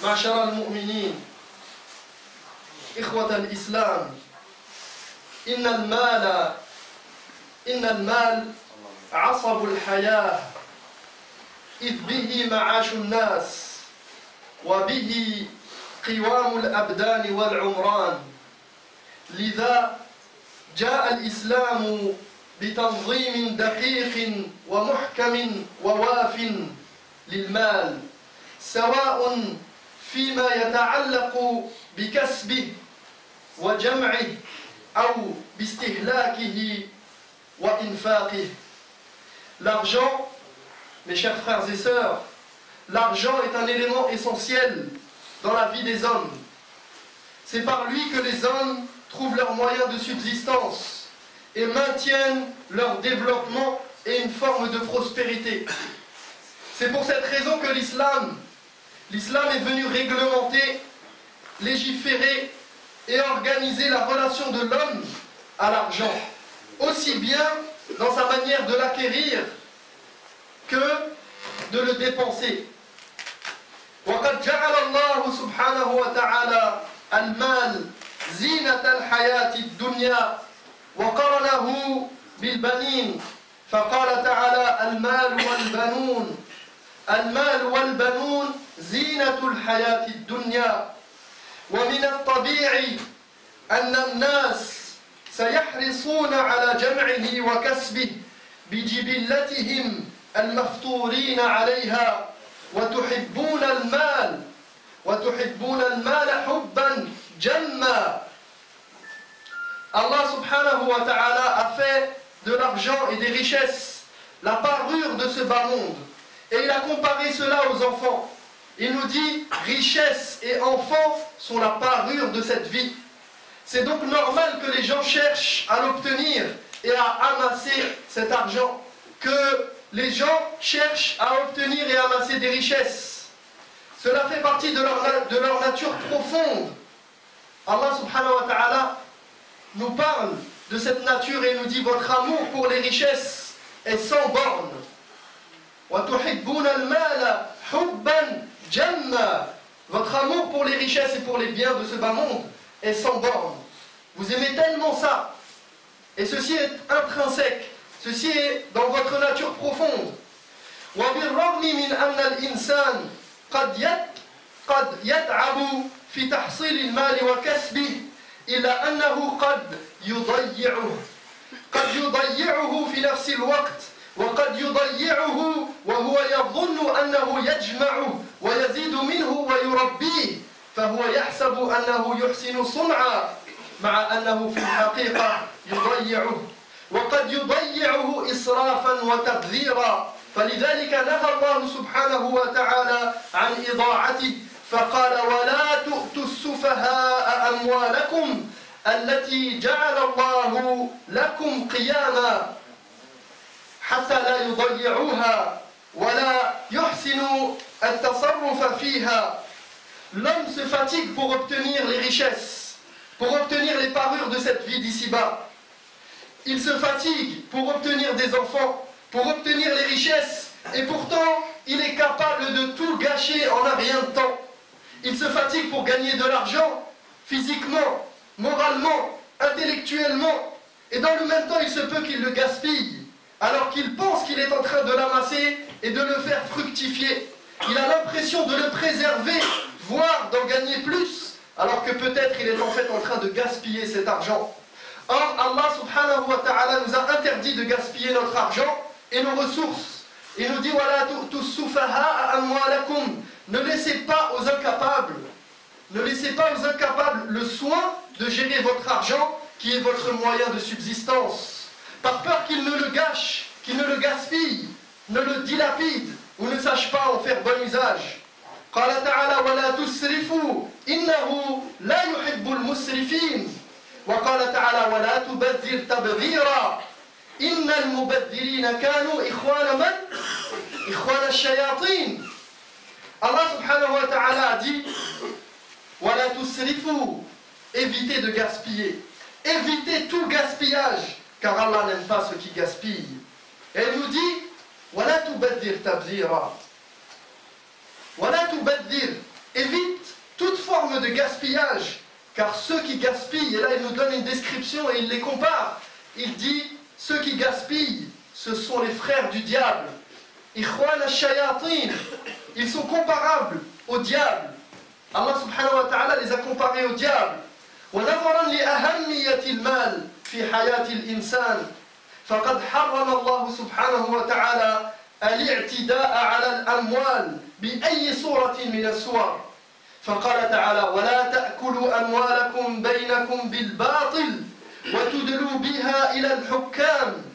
معشر المؤمنين إخوة الإسلام إن المال عصب الحياة إذ به معاش الناس وبه قوام الأبدان والعمران لذا جاء الإسلام بتنظيم دقيق ومحكم وواف للمال سواء فيما يتعلق بكسبه وجمعه أو باستهلاكه وإنفاقه. L'argent, mes chers frères et sœurs, l'argent est un élément essentiel dans la vie des hommes. C'est par lui que les hommes trouvent leurs moyens de subsistance et maintiennent leur développement et une forme de prospérité. C'est pour cette raison que l'islam est venu réglementer, légiférer et organiser la relation de l'homme à l'argent, aussi bien dans sa manière de l'acquérir que de le dépenser. وقد جعل الله سبحانه وتعالى المال زينة الحياة الدنيا وقرنه بالبنين فقال تعالى المال والبنون زينة الحياة الدنيا ومن الطبيعي أن الناس سيحرصون على جمعه وكسبه بجبلتهم المفطورين عليها وتحبون المال حبا جما. Allah subhanahu wa ta'ala a fait de l'argent et des richesses la parure de ce bas monde. Et il a comparé cela aux enfants. Il nous dit, richesse et enfants sont la parure de cette vie. C'est donc normal que les gens cherchent à l'obtenir et à amasser cet argent. Que les gens cherchent à obtenir et amasser des richesses. Cela fait partie de leur nature profonde. Allah subhanahu wa ta'ala nous parle de cette nature et nous dit votre amour pour les richesses est sans borne. Votre amour pour les richesses et pour les biens de ce bas monde est sans borne. Vous aimez tellement ça. Et ceci est intrinsèque. Ceci est dans votre nature profonde. وبالرغم من أن الإنسان قد يتعب في تحصيل المال وكسبه إلا أنه قد يضيعه في نفس الوقت وقد يضيعه وهو يظن أنه يجمعه ويزيد منه ويربيه فهو يحسب أنه يحسن صنعا مع أنه في الحقيقة يضيعه وقد يضيعه إسرافا وتبذيرا فلذلك نهى الله سبحانه وتعالى عن إضاعته فقال ولا تؤتوا السفهاء أموالكم التي جعل الله لكم قياما حتى لا يضيعوها ولا يحسنوا التصرف فيها. L'homme se fatigue pour obtenir les richesses, pour obtenir les parures de cette vie d'ici-bas. Il se fatigue pour obtenir des enfants, pour obtenir les richesses, et pourtant il est capable de tout gâcher en un rien de temps. Il se fatigue pour gagner de l'argent, physiquement, moralement, intellectuellement, et dans le même temps il se peut qu'il le gaspille, alors qu'il pense qu'il est en train de l'amasser et de le faire fructifier. Il a l'impression de le préserver, voire d'en gagner plus, alors que peut-être il est en fait en train de gaspiller cet argent. Or, Allah subhanahu wa ta'ala nous a interdit de gaspiller notre argent et nos ressources. Il nous dit وَلَا تُؤْتُوا السُّفَهَاءَ أَمْوَالَكُمْ. Ne laissez pas aux incapables, le soin de gérer votre argent qui est votre moyen de subsistance, par peur qu'ils ne le gâchent, qu'ils ne le gaspillent, ne le dilapident ou ne sachent pas en faire bon usage. قال تعالى ولا تسرفوا إنه لا يحب المسرفين وقال تعالى ولا تبذر تبذيرا إن المبذرين كانوا إخوان الشياطين. Allah subhanahu wa ta'ala a dit ولا تسرفوا, évitez de gaspiller, évitez tout gaspillage, car Allah n'aime pas ceux qui gaspillent. Et il nous dit ولا تبذر تبذيرا ولا تُبَذِّرْ. Évite toute forme de gaspillage, car ceux qui gaspillent, et là il nous donne une description et il les compare. Il dit, ceux qui gaspillent, ce sont les frères du diable. Ikhwan al-shayatin, ils sont comparables au diable. Allah subhanahu wa ta'ala les a comparés au diable. ونظرا لأهمية المال في حياة الإنسان فقد حرم الله سبحانه وتعالى الاعتداء على الأموال بأي صورة من الصور فقال تعالى ولا تأكلوا أموالكم بينكم بالباطل وتدلوا بها إلى الحكام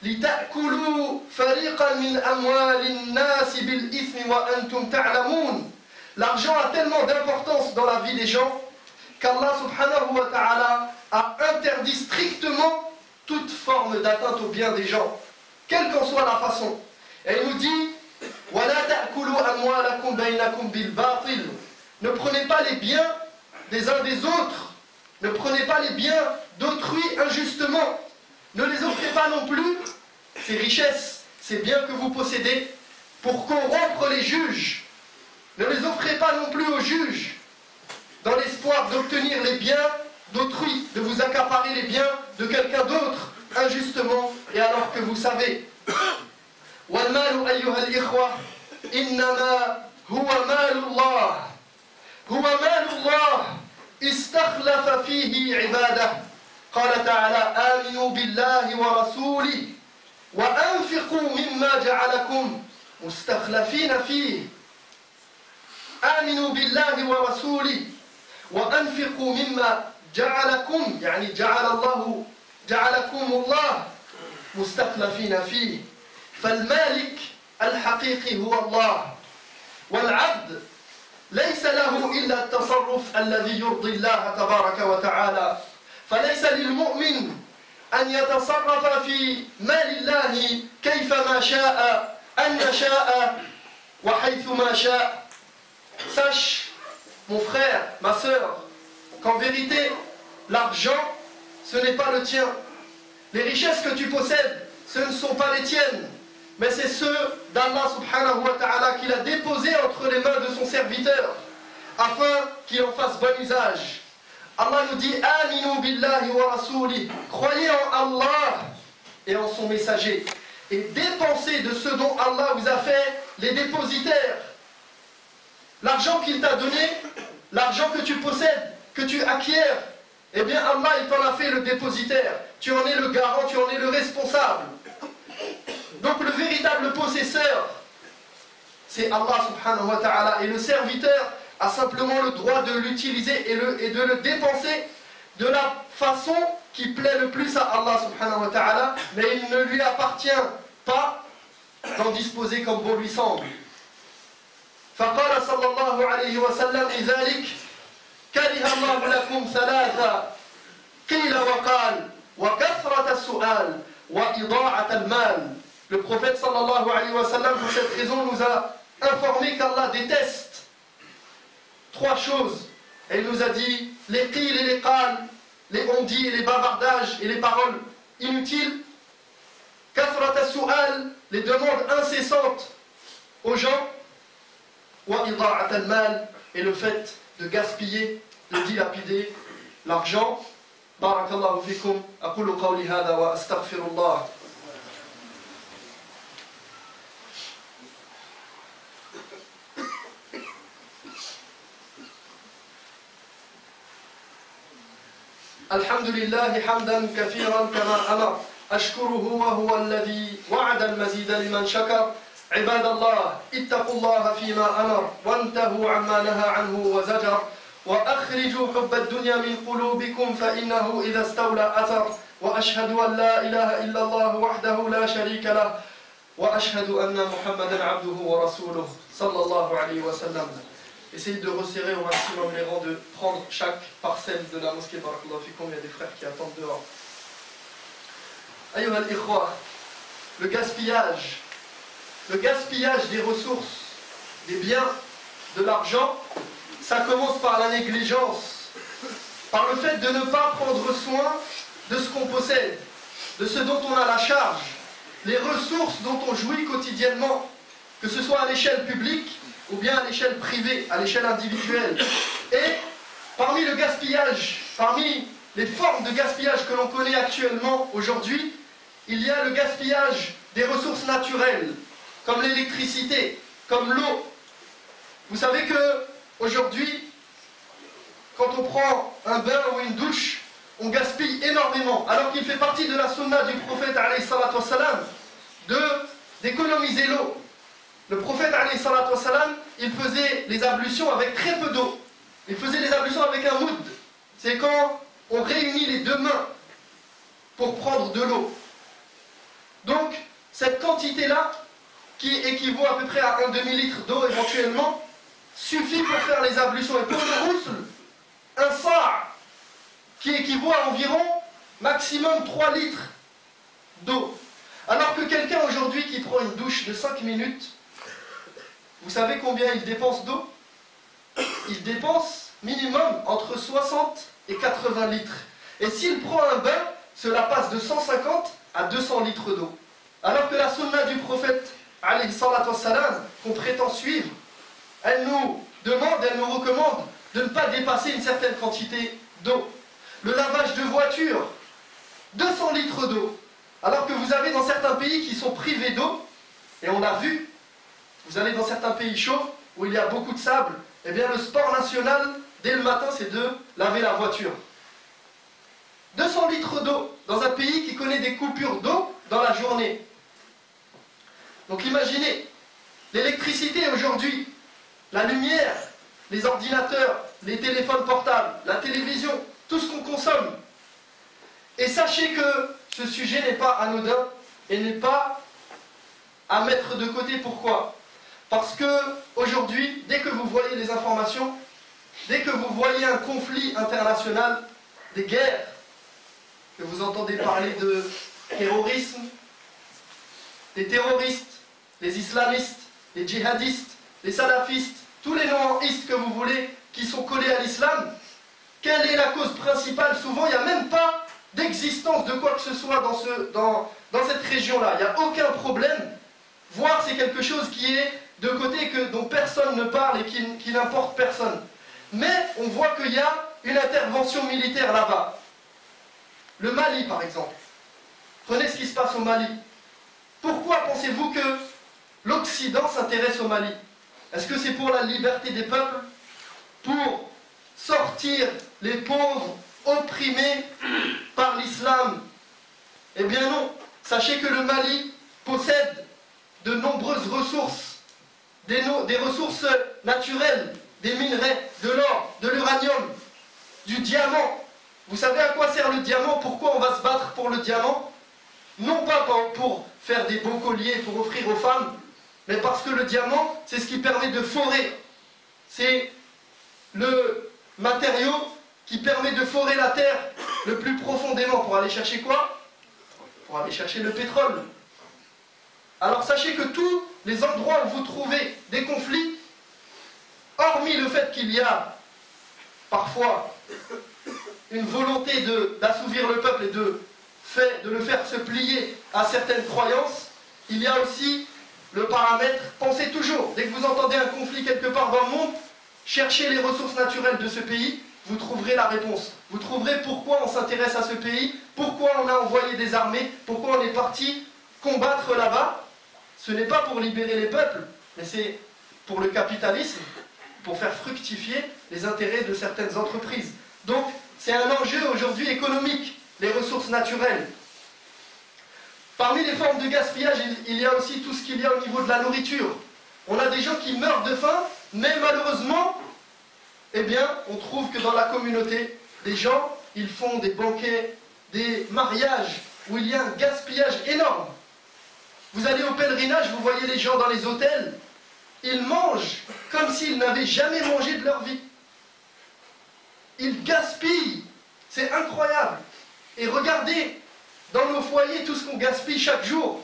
لتأكلوا فريقا من أموال الناس بالإثم وأنتم تعلمون. L'argent a tellement d'importance dans la vie des gens qu'Allah subhanahu wa ta'ala a interdit strictement toute forme d'atteinte au bien des gens, quelle qu'en soit la façon. Et il nous dit وَلَا تَأْكُلُوا أَمْوَالَكُمْ بَيْنَكُمْ بِالْبَاطِلِ. Ne prenez pas les biens des uns des autres, ne prenez pas les biens d'autrui injustement, ne les offrez pas non plus, ces richesses, ces biens que vous possédez, pour corrompre les juges. Ne les offrez pas non plus aux juges, dans l'espoir d'obtenir les biens d'autrui, de vous accaparer les biens de quelqu'un d'autre, injustement, et alors que vous savez. وَالْمَالُ أَيُّهَا الْإِخْوَةِ إِنَّمَا هُوَ مَالُ اللَّهِ هُوَ مَالُ اللَّهِ اسْتَخْلَفَ فِيهِ عِبَادَهُ قال تعالى آمنوا بالله ورسوله وأنفقوا مما جعلكم مستخلفين فيه آمنوا بالله ورسوله وأنفقوا مما جعلكم يعني جعلكم الله مستخلفين فيه فالمالك الحقيقي هو الله والعبد ليس له إلا التصرف الذي يرضي الله تبارك وتعالى فليس للمؤمن أن يتصرف في مال الله كيفما شاء أن شاء وحيثما شاء. Sache, mon frère, ma sœur, qu'en vérité, l'argent, ce n'est pas le tien. Les richesses que tu possèdes, ce ne sont pas les tiennes, mais c'est ceux d'Allah subhanahu wa ta'ala qu'il a déposés entre les mains de son serviteur, afin qu'il en fasse bon usage. Allah nous dit Aminu billahi wa rasuli, croyez en Allah et en son messager, et dépensez de ce dont Allah vous a fait les dépositaires. L'argent qu'il t'a donné, l'argent que tu possèdes, que tu acquiers, eh bien Allah il t'en a fait le dépositaire. Tu en es le garant, tu en es le responsable. Donc le véritable possesseur, c'est Allah subhanahu wa ta'ala, et le serviteur a simplement le droit de l'utiliser et de le dépenser de la façon qui plaît le plus à Allah subhanahu wa ta'ala, mais il ne lui appartient pas d'en disposer comme bon lui semble. فقال صلى الله عليه وسلم لذلك كره الله لكم ثلاثة قيل وقال وكثرة السؤال وإضاعة المال. Le prophète sallallahu alayhi wa sallam pour cette raison nous a informé qu'Allah déteste trois choses. Et il nous a dit les qil et les qal, les on-dit et les bavardages et les paroles inutiles, kathrat as-su'al, les demandes incessantes aux gens, wa ida'at al-mal, et le fait de gaspiller, de dilapider l'argent. Barakallahu fikum, aqulu qawli hadha wa astaghfirullah. الحمد لله حمدا كثيرا كما أمر أشكره وهو الذي وعد المزيد لمن شكر عباد الله اتقوا الله فيما أمر وانتهوا عما نهى عنه وزجر وأخرجوا حب الدنيا من قلوبكم فإنه إذا استولى أثر وأشهد أن لا إله إلا الله وحده لا شريك له وأشهد أن محمدا عبده ورسوله صلى الله عليه وسلم. Essayez de resserrer au maximum les rangs, de prendre chaque parcelle de la mosquée. Barakallahu fikum, il y a des frères qui attendent dehors. Ayyuha al-ikhwa, le gaspillage des ressources, des biens, de l'argent, ça commence par la négligence, par le fait de ne pas prendre soin de ce qu'on possède, de ce dont on a la charge, les ressources dont on jouit quotidiennement, que ce soit à l'échelle publique ou bien à l'échelle privée, à l'échelle individuelle. Et parmi le gaspillage, parmi les formes de gaspillage que l'on connaît actuellement aujourd'hui, il y a le gaspillage des ressources naturelles, comme l'électricité, comme l'eau. Vous savez que aujourd'hui, quand on prend un bain ou une douche, on gaspille énormément, alors qu'il fait partie de la sunna du prophète alayhi salatu wassalam, d'économiser l'eau. Le prophète alayhi salatu wassalam, il faisait les ablutions avec très peu d'eau. Il faisait les ablutions avec un moud. C'est quand on réunit les deux mains pour prendre de l'eau. Donc, cette quantité-là, qui équivaut à peu près à un demi-litre d'eau éventuellement, suffit pour faire les ablutions. Et pour le ghusl, un sa' qui équivaut à environ maximum 3 litres d'eau. Alors que quelqu'un aujourd'hui qui prend une douche de 5 minutes, vous savez combien il dépense d'eau? Il dépense minimum entre 60 et 80 litres. Et s'il prend un bain, cela passe de 150 à 200 litres d'eau. Alors que la sunna du prophète, alayhi salatu wassalam, qu'on prétend suivre, elle nous demande, elle nous recommande de ne pas dépasser une certaine quantité d'eau. Le lavage de voiture, 200 litres d'eau. Alors que vous avez dans certains pays qui sont privés d'eau, et on l'a vu, vous allez dans certains pays chauds, où il y a beaucoup de sable, eh bien le sport national, dès le matin, c'est de laver la voiture. 200 litres d'eau dans un pays qui connaît des coupures d'eau dans la journée. Donc imaginez, l'électricité aujourd'hui, la lumière, les ordinateurs, les téléphones portables, la télévision, tout ce qu'on consomme. Et sachez que ce sujet n'est pas anodin et n'est pas à mettre de côté. Pourquoi? Parce que aujourd'hui, dès que vous voyez les informations, dès que vous voyez un conflit international, des guerres, que vous entendez parler de terrorisme, des terroristes, les islamistes, les djihadistes, les salafistes, tous les nomistes que vous voulez, qui sont collés à l'islam, quelle est la cause principale? Souvent, il n'y a même pas d'existence de quoi que ce soit dans cette région-là. Il n'y a aucun problème, voire c'est quelque chose qui est de côté dont personne ne parle et qui n'importe personne. Mais on voit qu'il y a une intervention militaire là-bas. Le Mali, par exemple. Prenez ce qui se passe au Mali. Pourquoi pensez-vous que l'Occident s'intéresse au Mali? Est-ce que c'est pour la liberté des peuples? Pour sortir les pauvres opprimés par l'islam? Eh bien non. Sachez que le Mali possède de nombreuses ressources, des ressources naturelles, des minerais, de l'or, de l'uranium, du diamant. Vous savez à quoi sert le diamant? Pourquoi on va se battre pour le diamant? Non pas pour faire des beaux colliers pour offrir aux femmes, mais parce que le diamant, c'est ce qui permet de forer. C'est le matériau qui permet de forer la terre le plus profondément pour aller chercher quoi? Pour aller chercher le pétrole. Alors sachez que tous les endroits où vous trouvez des conflits, hormis le fait qu'il y a parfois une volonté d'assouvir le peuple et de le faire se plier à certaines croyances, il y a aussi le paramètre, pensez toujours, dès que vous entendez un conflit quelque part dans le monde, cherchez les ressources naturelles de ce pays, vous trouverez la réponse. Vous trouverez pourquoi on s'intéresse à ce pays, pourquoi on a envoyé des armées, pourquoi on est parti combattre là-bas. Ce n'est pas pour libérer les peuples, mais c'est pour le capitalisme, pour faire fructifier les intérêts de certaines entreprises. Donc, c'est un enjeu aujourd'hui économique, les ressources naturelles. Parmi les formes de gaspillage, il y a aussi tout ce qu'il y a au niveau de la nourriture. On a des gens qui meurent de faim, mais malheureusement, eh bien, on trouve que dans la communauté, des gens, ils font des banquets, des mariages, où il y a un gaspillage énorme. Vous allez au pèlerinage, vous voyez les gens dans les hôtels, ils mangent comme s'ils n'avaient jamais mangé de leur vie. Ils gaspillent, c'est incroyable. Et regardez, dans nos foyers, tout ce qu'on gaspille chaque jour.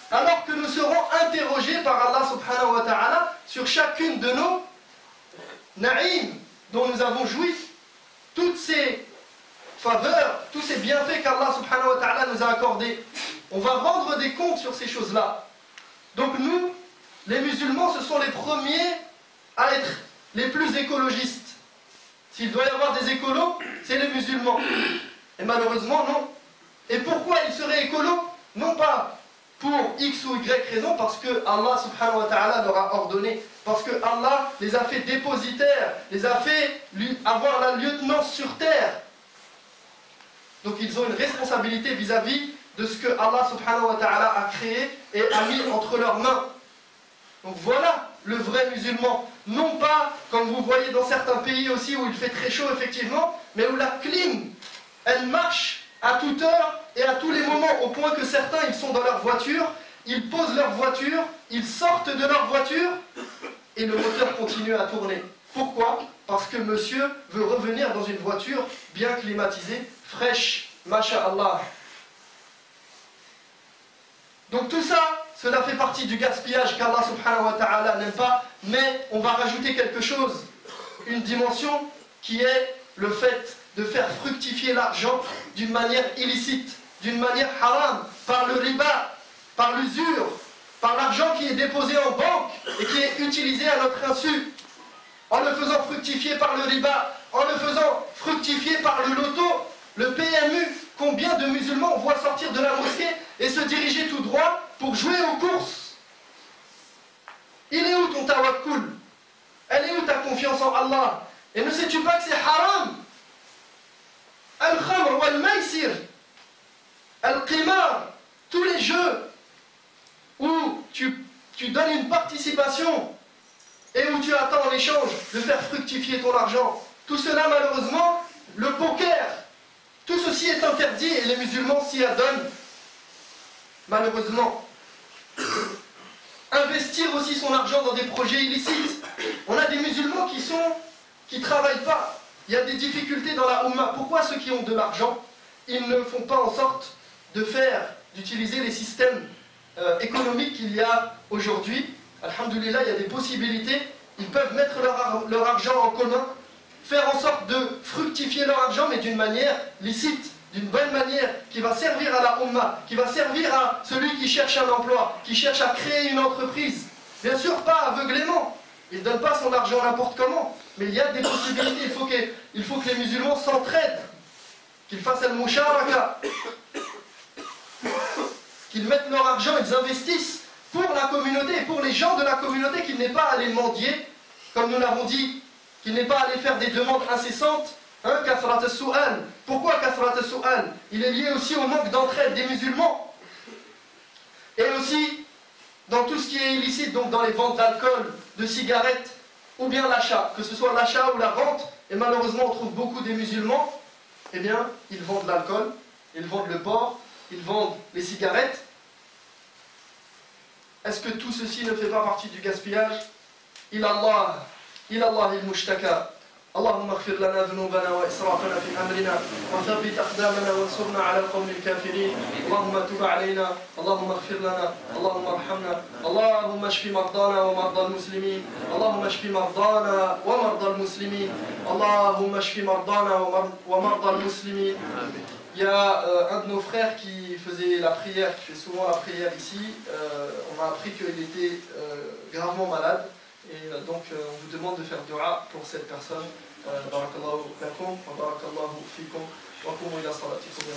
Alors que nous serons interrogés par Allah subhanahu wa ta'ala sur chacune de nos naïm dont nous avons joui. Toutes ces faveurs, tous ces bienfaits qu'Allah subhanahu wa ta'ala nous a accordés. On va rendre des comptes sur ces choses-là. Donc nous, les musulmans, ce sont les premiers à être les plus écologistes. S'il doit y avoir des écolos, c'est les musulmans. Et malheureusement, non. Et pourquoi ils seraient écolos? Non pas pour X ou Y raison, parce que Allah subhanahu wa ta'ala leur a ordonné, parce que Allah les a fait dépositaires, les a fait avoir la lieutenance sur terre. Donc ils ont une responsabilité vis-à-vis de ce que Allah subhanahu wa ta'ala a créé et a mis entre leurs mains. Donc voilà le vrai musulman. Non pas, comme vous voyez dans certains pays aussi où il fait très chaud effectivement, mais où la clim, elle marche à toute heure et à tous les moments, au point que certains, ils sont dans leur voiture, ils posent leur voiture, ils sortent de leur voiture et le moteur continue à tourner. Pourquoi? Parce que monsieur veut revenir dans une voiture bien climatisée, fraîche, masha'Allah. Donc tout ça, cela fait partie du gaspillage qu'Allah subhanahu wa ta'ala n'aime pas, mais on va rajouter quelque chose, une dimension qui est le fait de faire fructifier l'argent d'une manière illicite, d'une manière haram, par le riba, par l'usure, par l'argent qui est déposé en banque et qui est utilisé à notre insu, en le faisant fructifier par le riba, en le faisant fructifier par le loto, le PMU. Combien de musulmans on voit sortir de la mosquée et se diriger tout droit pour jouer aux courses? Il est où ton tawakkul? Elle est où ta confiance en Allah? Et ne sais-tu pas que c'est haram? Al-Khamr wal-Maysir, Al-Qimar, tous les jeux où tu donnes une participation et où tu attends en échange de faire fructifier ton argent. Tout cela, malheureusement, le poker, tout ceci est interdit et les musulmans s'y adonnent. Malheureusement. Investir aussi son argent dans des projets illicites. On a des musulmans qui ne travaillent pas. Il y a des difficultés dans la Ummah. Pourquoi ceux qui ont de l'argent, ils ne font pas en sorte d'utiliser les systèmes économiques qu'il y a aujourd'hui? Alhamdulillah, il y a des possibilités. Ils peuvent mettre leur argent en commun, faire en sorte de fructifier leur argent, mais d'une manière licite, d'une bonne manière, qui va servir à la Ummah, qui va servir à celui qui cherche un emploi, qui cherche à créer une entreprise. Bien sûr, pas aveuglément. Il ne donne pas son argent n'importe comment. Mais il y a des possibilités. Il faut que les musulmans s'entraident, qu'ils fassent al-musharaka, qu'ils mettent leur argent, ils investissent pour la communauté, pour les gens de la communauté, qu'ils n'aient pas à les mendier, comme nous l'avons dit, qu'ils n'aient pas à aller faire des demandes incessantes. Hein, kathrat as-su'al. Pourquoi kathrat as-su'al? Il est lié aussi au manque d'entraide des musulmans. Et aussi dans tout ce qui est illicite, donc dans les ventes d'alcool, de cigarettes, ou bien l'achat, que ce soit l'achat ou la vente, et malheureusement on trouve beaucoup des musulmans, eh bien, ils vendent l'alcool, ils vendent le porc, ils vendent les cigarettes. Est-ce que tout ceci ne fait pas partie du gaspillage? Ilallah il-mushtaka. اللهم اغفر لنا ذنوبنا وإسرافنا في أمرنا وثبت أقدامنا وانصرنا على القوم الكافرين. اللهم تب علينا، اللهم اغفر لنا، اللهم ارحمنا، اللهم اشف مرضانا ومرضى المسلمين، اللهم اشف مرضانا ومرضى المسلمين، اللهم اشف مرضانا ومرضى المسلمين. Il y a un de nos frères qui faisait la prière, qui fait souvent la prière ici. On m'a appris qu'il était gravement malade. Et donc on vous demande de faire dua pour cette personne. Barakallahu lakum wa barakallahu fikum wa qumu ila salatikum.